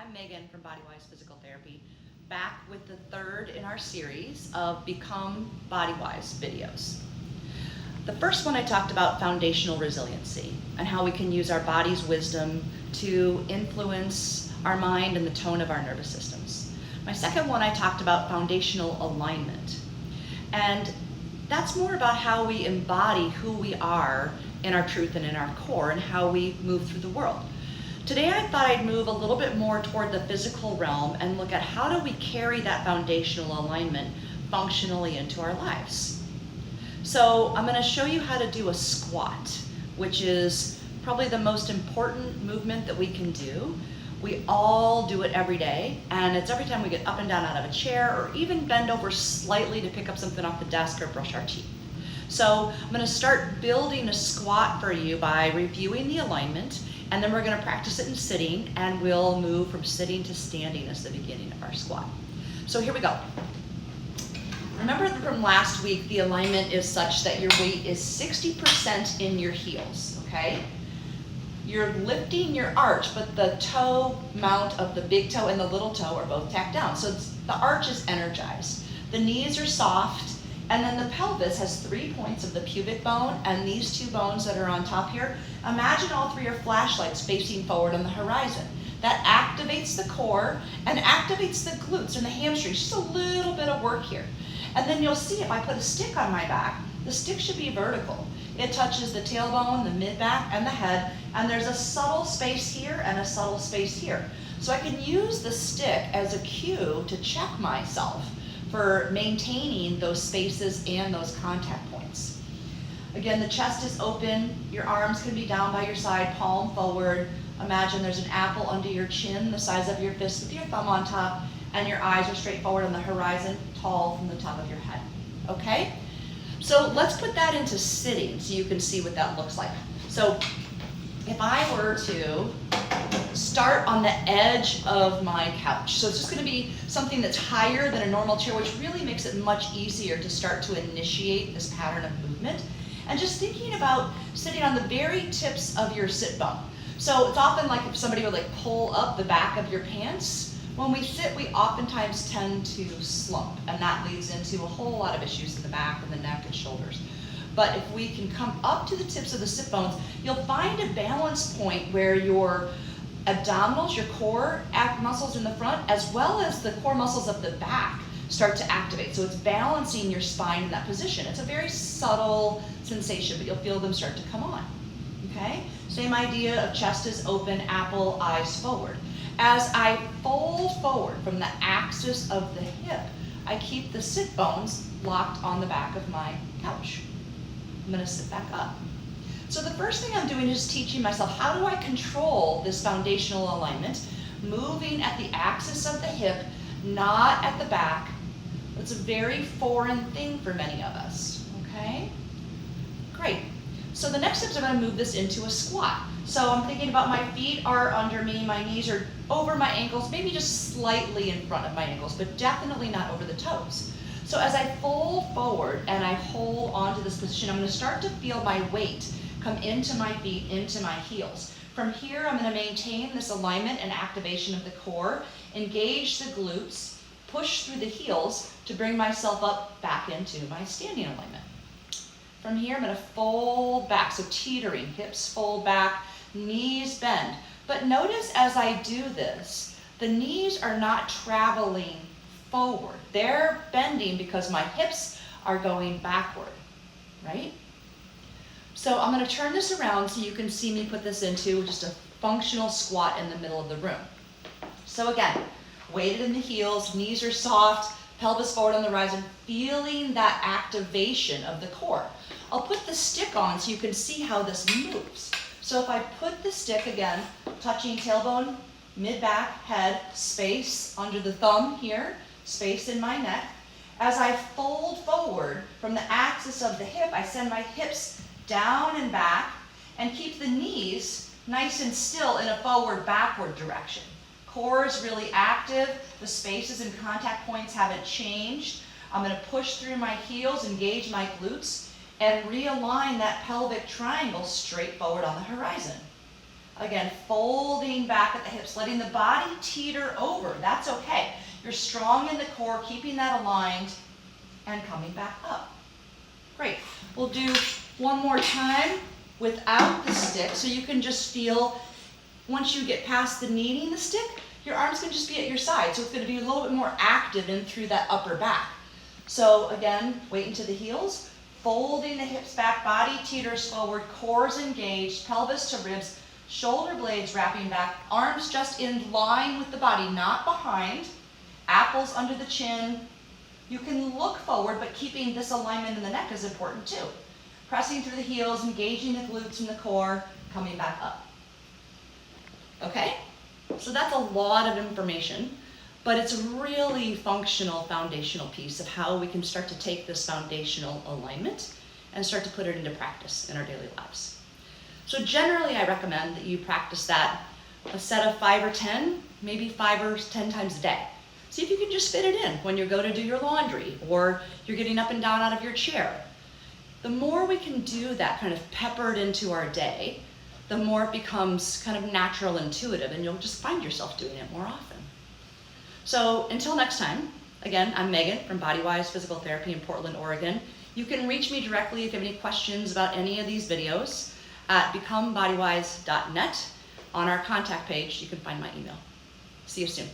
I'm Megan from Bodywise Physical Therapy, back with the third in our series of Become Bodywise videos. The first one I talked about foundational resiliency and how we can use our body's wisdom to influence our mind and the tone of our nervous systems. My second one I talked about foundational alignment, and that's more about how we embody who we are in our truth and in our core and how we move through the world. Today I thought I'd move a little bit more toward the physical realm and look at how do we carry that foundational alignment functionally into our lives. So I'm going to show you how to do a squat, which is probably the most important movement that we can do. We all do it every day, and it's every time we get up and down out of a chair or even bend over slightly to pick up something off the desk or brush our teeth. So I'm going to start building a squat for you by reviewing the alignment, and then we're going to practice it in sitting, and we'll move from sitting to standing as the beginning of our squat. So here we go. Remember from last week, the alignment is such that your weight is 60% in your heels, okay? You're lifting your arch, but the toe mount of the big toe and the little toe are both tacked down. So the arch is energized. The knees are soft, and then the pelvis has 3 points of the pubic bone, and these 2 bones that are on top here, imagine all 3 are flashlights facing forward on the horizon. That activates the core and activates the glutes and the hamstrings. Just a little bit of work here. And then you'll see if I put a stick on my back, the stick should be vertical. It touches the tailbone, the mid-back, and the head, and there's a subtle space here and a subtle space here. So I can use the stick as a cue to check myself for maintaining those spaces and those contact points. Again, the chest is open, your arms can be down by your side, palm forward. Imagine there's an apple under your chin, the size of your fist with your thumb on top, and your eyes are straight forward on the horizon, tall from the top of your head, okay? So let's put that into sitting so you can see what that looks like. So if I were to start on the edge of my couch, so it's just going to be something that's higher than a normal chair, which really makes it much easier to start to initiate this pattern of movement. And just thinking about sitting on the very tips of your sit bone. So it's often like if somebody would like pull up the back of your pants. When we sit, we oftentimes tend to slump, and that leads into a whole lot of issues in the back and the neck and shoulders. But if we can come up to the tips of the sit bones, you'll find a balance point where your abdominals, your core muscles in the front, as well as the core muscles of the back start to activate. So it's balancing your spine in that position. It's a very subtle sensation, but you'll feel them start to come on, okay? Same idea of chest is open, apple, eyes forward. As I fold forward from the axis of the hip, I keep the sit bones locked on the back of my couch. I'm going to sit back up. So the first thing I'm doing is teaching myself, how do I control this foundational alignment? Moving at the axis of the hip, not at the back. It's a very foreign thing for many of us, okay? Great. So the next step is I'm going to move this into a squat. So I'm thinking about my feet are under me, my knees are over my ankles, maybe just slightly in front of my ankles, but definitely not over the toes. So as I fold forward and I hold onto this position, I'm going to start to feel my weight come into my feet, into my heels. From here, I'm going to maintain this alignment and activation of the core, engage the glutes, push through the heels to bring myself up back into my standing alignment. From here, I'm going to fold back, so teetering, hips fold back, knees bend. But notice as I do this, the knees are not traveling forward. They're bending because my hips are going backward, right? So I'm going to turn this around so you can see me put this into just a functional squat in the middle of the room. So again, weighted in the heels, knees are soft, pelvis forward on the horizon, feeling that activation of the core. I'll put the stick on so you can see how this moves. So if I put the stick, again, touching tailbone, mid-back, head, space under the thumb here, space in my neck. As I fold forward from the axis of the hip, I send my hips down and back and keep the knees nice and still in a forward-backward direction. Core is really active. The spaces and contact points haven't changed. I'm going to push through my heels, engage my glutes, and realign that pelvic triangle straight forward on the horizon. Again, folding back at the hips, letting the body teeter over. That's okay. You're strong in the core, keeping that aligned, and coming back up. Great. We'll do one more time without the stick, so you can just feel, once you get past the needing the stick, your arms can just be at your side, so it's going to be a little bit more active in through that upper back. So again, weight into the heels, folding the hips back, body teeters forward, core's engaged, pelvis to ribs, shoulder blades wrapping back, arms just in line with the body, not behind, apples under the chin. You can look forward, but keeping this alignment in the neck is important too. Pressing through the heels, engaging the glutes and the core, coming back up. Okay? So that's a lot of information, but it's a really functional foundational piece of how we can start to take this foundational alignment and start to put it into practice in our daily lives. So generally I recommend that you practice that a set of 5 or 10, maybe 5 or 10 times a day. See if you can just fit it in when you go to do your laundry or you're getting up and down out of your chair. The more we can do that kind of peppered into our day, the more it becomes kind of natural, intuitive, and you'll just find yourself doing it more often. So until next time, again, I'm Megan from Bodywise Physical Therapy in Portland, Oregon. You can reach me directly if you have any questions about any of these videos at becomebodywise.net. On our contact page, you can find my email. See you soon.